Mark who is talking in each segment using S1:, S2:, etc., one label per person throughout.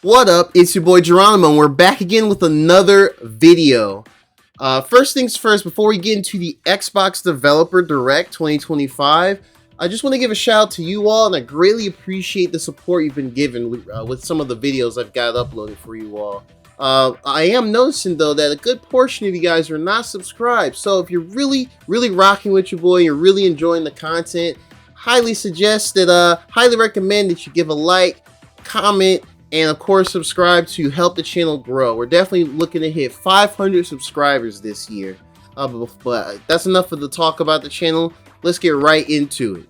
S1: What up? It's your boy Geronimo, and we're back again with another video. First things first, before we get into the Xbox Developer Direct 2025, I just want to give a shout out to you all, and I greatly appreciate the support you've been given with some of the videos I've got uploaded for you all. I am noticing, though, that a good portion of you guys are not subscribed, so if you're really rocking with your boy, and you're really enjoying the content, highly recommend that you give a like, comment, and of course subscribe to help the channel grow. We're definitely looking to hit 500 subscribers this year. But that's enough of the talk about the channel. Let's get right into it.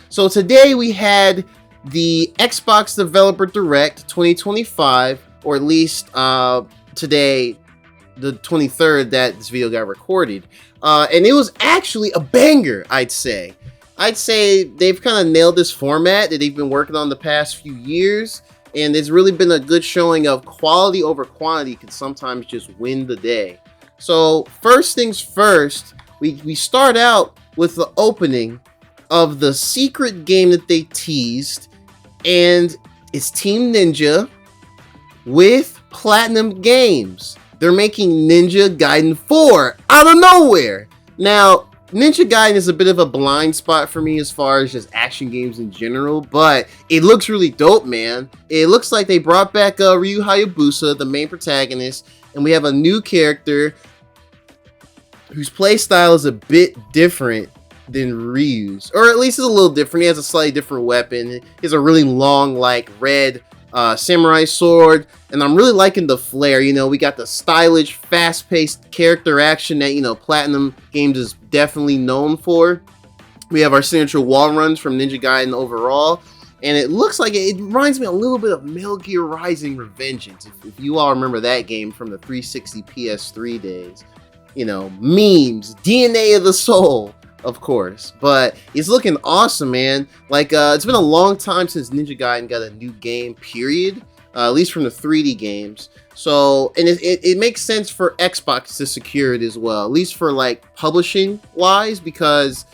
S1: So today we had the Xbox Developer Direct 2025, or at least today, the 23rd, that this video got recorded. And it was actually a banger, I'd say. I'd say they've kind of nailed this format that they've been working on the past few years. And it's really been a good showing of quality over quantity can sometimes just win the day. So first things first, we start out with the opening of the secret game that they teased. And it's Team Ninja with PlatinumGames. They're making Ninja Gaiden 4 out of nowhere. Now, Ninja Gaiden is a bit of a blind spot for me as far as just action games in general, but it looks really dope, man. It looks like they brought back Ryu Hayabusa, the main protagonist, and we have a new character whose playstyle is a bit different than Ryu's, or at least it's a little different. He has a slightly different weapon. He has a really long, like, red samurai sword, and I'm really liking the flair. You know, we got the stylish, fast-paced character action that, you know, PlatinumGames is definitely known for. We have our signature wall runs from Ninja Gaiden overall, and it looks like it reminds me a little bit of Metal Gear Rising: Revengeance, if you all remember that game from the 360 PS3 days. You know, memes, DNA of the soul, of course, but it's looking awesome, man. Like, it's been a long time since Ninja Gaiden got a new game, period, at least from the 3D games. So, and it makes sense for Xbox to secure it as well, at least for, like, publishing wise, because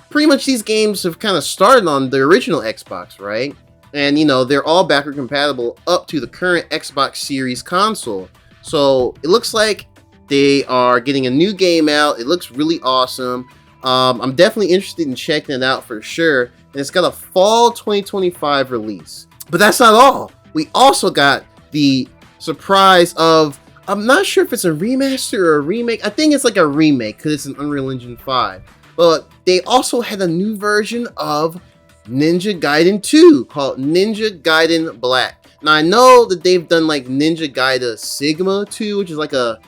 S1: pretty much these games have kind of started on the original Xbox, right? And, you know, they're all backward compatible up to the current Xbox Series console. So it looks like they are getting a new game out. It looks really awesome. I'm definitely interested in checking it out for sure. And it's got a fall 2025 release. But that's not all. We also got the surprise of, I'm not sure if it's a remaster or a remake. I think it's like a remake because it's an Unreal Engine 5. But they also had a new version of Ninja Gaiden 2 called Ninja Gaiden Black. Now I know that they've done like Ninja Gaiden Sigma 2, which is like a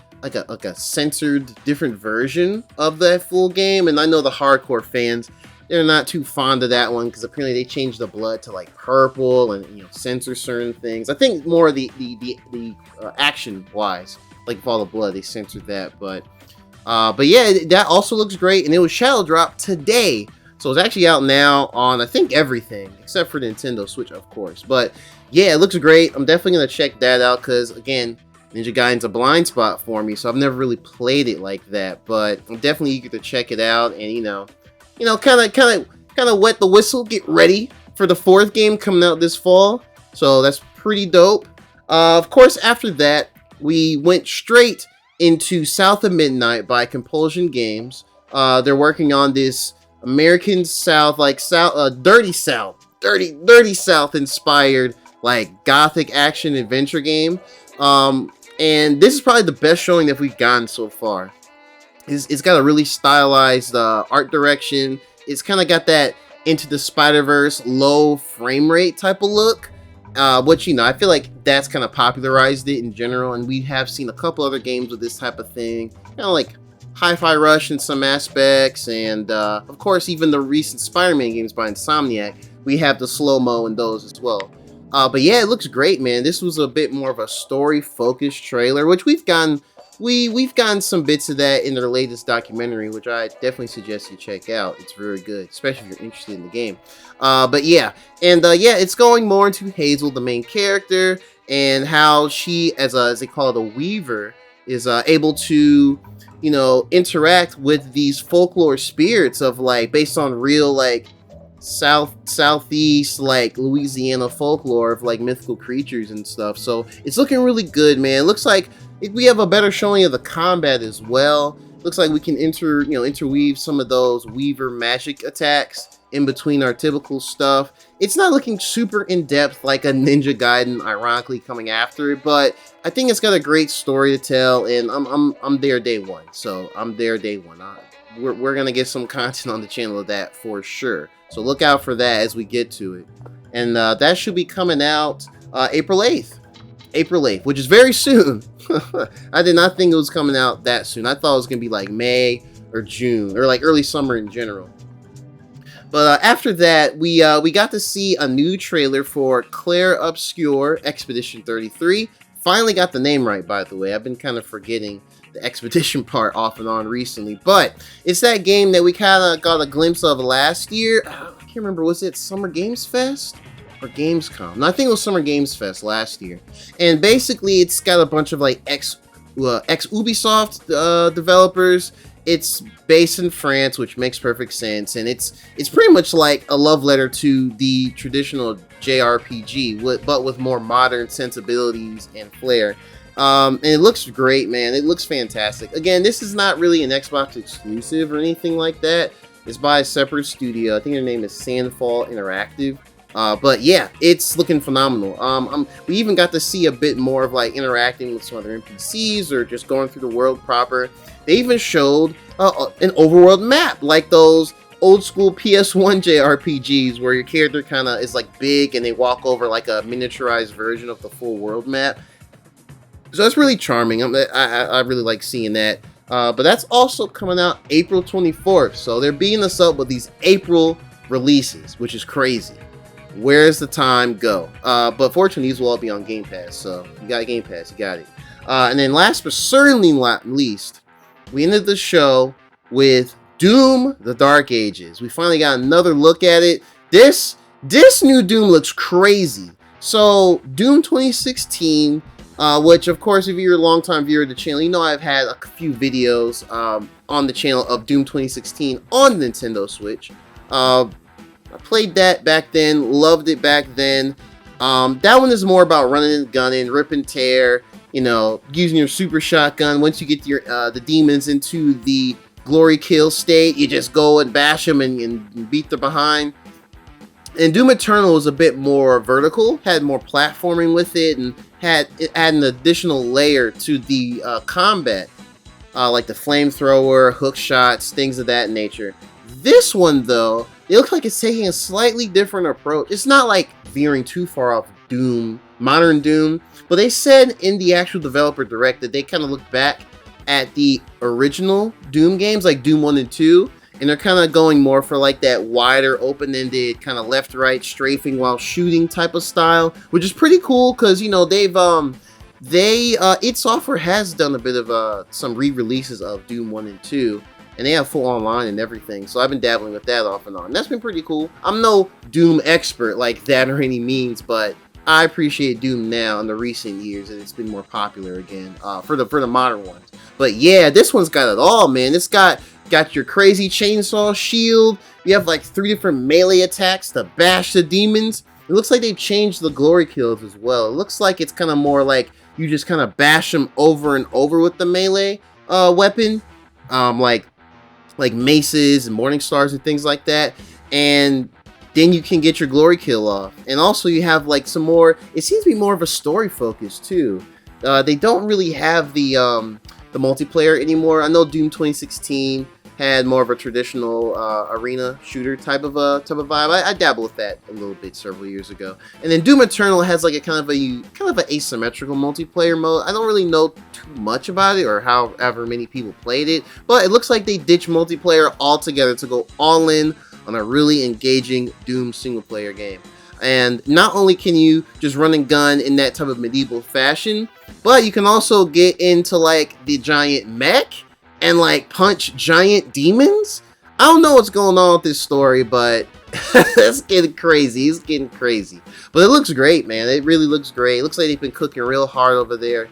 S1: censored different version of that full game, and I know the hardcore fans, they're not too fond of that one because apparently they changed the blood to like purple and, you know, censor certain things. I think more of the action wise, like with all the blood, they censored that. But yeah, that also looks great, and it was shadow drop today, so it's actually out now on, I think, everything except for Nintendo Switch, of course. But yeah, it looks great. I'm definitely gonna check that out because, again, Ninja Gaiden's a blind spot for me, so I've never really played it like that, but I'm definitely eager to check it out and, you know, kind of wet the whistle, get ready for the 4th game coming out this fall. So that's pretty dope. Of course, after that, we went straight into South of Midnight by Compulsion Games. They're working on this American South, like Dirty South inspired, like, gothic action adventure game. And this is probably the best showing that we've gotten so far. It's got a really stylized art direction. It's kind of got that Into the Spider-Verse low frame rate type of look, which, you know, I feel like that's kind of popularized it in general, and we have seen a couple other games with this type of thing, kind of like Hi-Fi Rush in some aspects, and of course even the recent Spider-Man games by Insomniac, we have the slow-mo in those as well. But yeah, it looks great, man. This was a bit more of a story-focused trailer, which we've gotten some bits of that in their latest documentary, which I definitely suggest you check out. It's very good, especially if you're interested in the game. But yeah, and yeah, it's going more into Hazel, the main character, and how she, as they call it, a weaver, is able to, you know, interact with these folklore spirits of, like, based on real, like, southeast like Louisiana folklore of like mythical creatures and stuff. So it's looking really good, man. It looks like we have a better showing of the combat as well. Looks like we can interweave some of those Weaver magic attacks in between our typical stuff. It's not looking super in-depth like a Ninja Gaiden, ironically, coming after it, but I think it's got a great story to tell, and I'm there day one. So I'm there day one. We're gonna get some content on the channel of that for sure. So look out for that as we get to it, and that should be coming out April 8th. April 8th, which is very soon. I did not think it was coming out that soon. I thought it was gonna be like May or June or like early summer in general. But after that, we got to see a new trailer for Clair Obscur Expedition 33. Finally got the name right, by the way. I've been kind of forgetting the expedition part off and on recently, but it's that game that we kind of got a glimpse of last year. I can't remember, was it Summer Games Fest or Gamescom? No, I think it was Summer Games Fest last year. And basically, it's got a bunch of like ex Ubisoft developers. It's based in France, which makes perfect sense, and it's pretty much like a love letter to the traditional JRPG, but with more modern sensibilities and flair. And it looks great, man. It looks fantastic. Again, this is not really an Xbox exclusive or anything like that. It's by a separate studio. I think their name is Sandfall Interactive. But yeah, it's looking phenomenal. We even got to see a bit more of like interacting with some other NPCs or just going through the world proper. They even showed an overworld map, like those old school PS1 JRPGs where your character kind of is like big and they walk over like a miniaturized version of the full world map. So that's really charming. I really like seeing that. But that's also coming out April 24th. So they're beating us up with these April releases, which is crazy. Where's the time go? But fortunately, these will all be on Game Pass. So you got a Game Pass, you got it. And then last but certainly not least, we ended the show with Doom: The Dark Ages. We finally got another look at it. This new Doom looks crazy. So Doom 2016. Which, of course, if you're a longtime viewer of the channel, you know I've had a few videos on the channel of Doom 2016 on Nintendo Switch. I played that back then, loved it back then. That one is more about running and gunning, rip and tear, you know, using your super shotgun. Once you get your the demons into the glory kill state, you just go and bash them and beat them behind. And Doom Eternal was a bit more vertical, had more platforming with it, and had an additional layer to the combat, like the flamethrower, hook shots, things of that nature. This one, though, it looks like it's taking a slightly different approach. It's not like veering too far off Doom, modern Doom, but they said in the actual developer direct that they kind of looked back at the original Doom games, like Doom 1 and 2, and they're kind of going more for like that wider, open-ended, kind of left-right strafing while shooting type of style, which is pretty cool because, you know, id Software has done a bit of some re-releases of Doom 1 and 2, and they have full online and everything, so I've been dabbling with that off and on. That's been pretty cool. I'm no Doom expert like that or any means, but I appreciate Doom now in the recent years, and it's been more popular again for the modern ones. But yeah, this one's got it all, man. It's got your crazy chainsaw shield. You have like 3 different melee attacks to bash the demons. It looks like they've changed the glory kills as well. It looks like it's kind of more like you just kind of bash them over and over with the melee weapon, like maces and morning stars and things like that. And then you can get your glory kill off. And also you have like some more, it seems to be more of a story focus too. They don't really have the multiplayer anymore. I know Doom 2016 had more of a traditional arena shooter type of vibe. I dabbled with that a little bit several years ago. And then Doom Eternal has like a kind of an asymmetrical multiplayer mode. I don't really know too much about it or however many people played it, but it looks like they ditched multiplayer altogether to go all in on a really engaging Doom single player game. And not only can you just run and gun in that type of medieval fashion, but you can also get into like the giant mech and like punch giant demons. I don't know what's going on with this story, but it's getting crazy. It's getting crazy. But it looks great, man. It really looks great. It looks like they've been cooking real hard over there.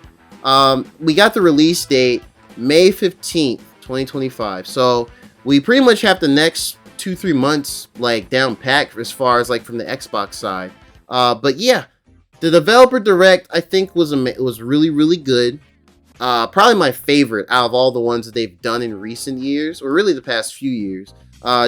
S1: We got the release date, May 15th, 2025. So we pretty much have the next 2-3 months like down packed as far as like from the Xbox side. But yeah, the developer direct I think was really good. Probably my favorite out of all the ones that they've done in recent years, or really the past few years.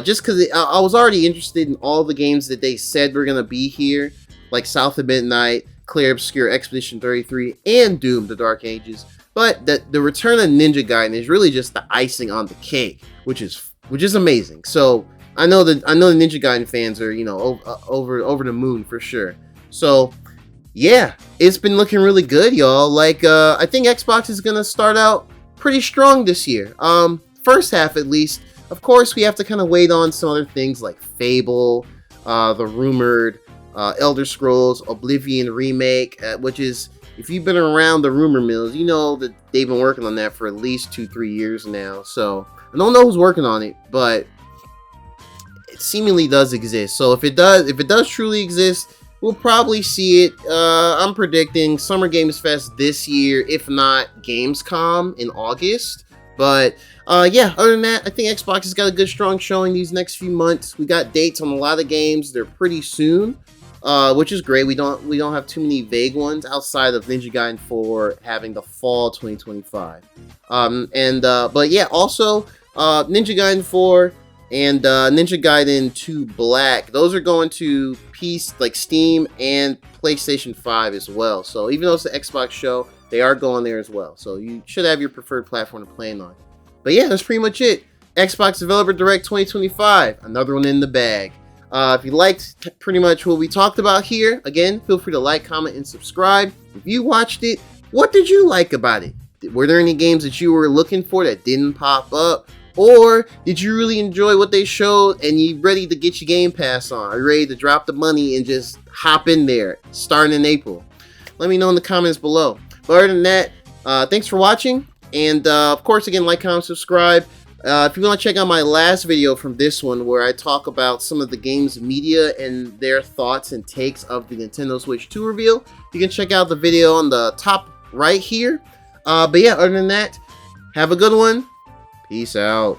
S1: Just because I was already interested in all the games that they said were gonna be here, like South of Midnight, Clair, Obscur, Expedition 33, and Doom: The Dark Ages. But the return of Ninja Gaiden is really just the icing on the cake, which is amazing. So I know the Ninja Gaiden fans are, you know, over the moon for sure. So yeah, it's been looking really good, y'all. Like I think Xbox is gonna start out pretty strong this year. First half at least. Of course, we have to kind of wait on some other things like Fable, the rumored Elder Scrolls Oblivion remake, which is, if you've been around the rumor mills, you know that they've been working on that for at least 2-3 years now. So I don't know who's working on it, but it seemingly does exist. So if it does truly exist, we'll probably see it. I'm predicting Summer Games Fest this year, if not Gamescom in August. But yeah, other than that, I think Xbox has got a good strong showing these next few months. We got dates on a lot of games. They're pretty soon. Which is great. We don't have too many vague ones outside of Ninja Gaiden 4 having the fall 2025. But yeah, also Ninja Gaiden 4 and Ninja Gaiden 2 Black. Those are going to like Steam and PlayStation 5 as well. So even though it's the Xbox show, they are going there as well. So you should have your preferred platform to play on. But yeah, that's pretty much it. Xbox Developer Direct 2025, another one in the bag. If you liked pretty much what we talked about here, again, feel free to like, comment, and subscribe. If you watched it, what did you like about it? Were there any games that you were looking for that didn't pop up? Or did you really enjoy what they showed and you ready to get your Game Pass on? Are you ready to drop the money and just hop in there starting in April? Let me know in the comments below. But other than that, thanks for watching. And of course, again, like, comment, subscribe. If you want to check out my last video from this one, where I talk about some of the game's media and their thoughts and takes of the Nintendo Switch 2 reveal, you can check out the video on the top right here. But yeah, other than that, have a good one. Peace out.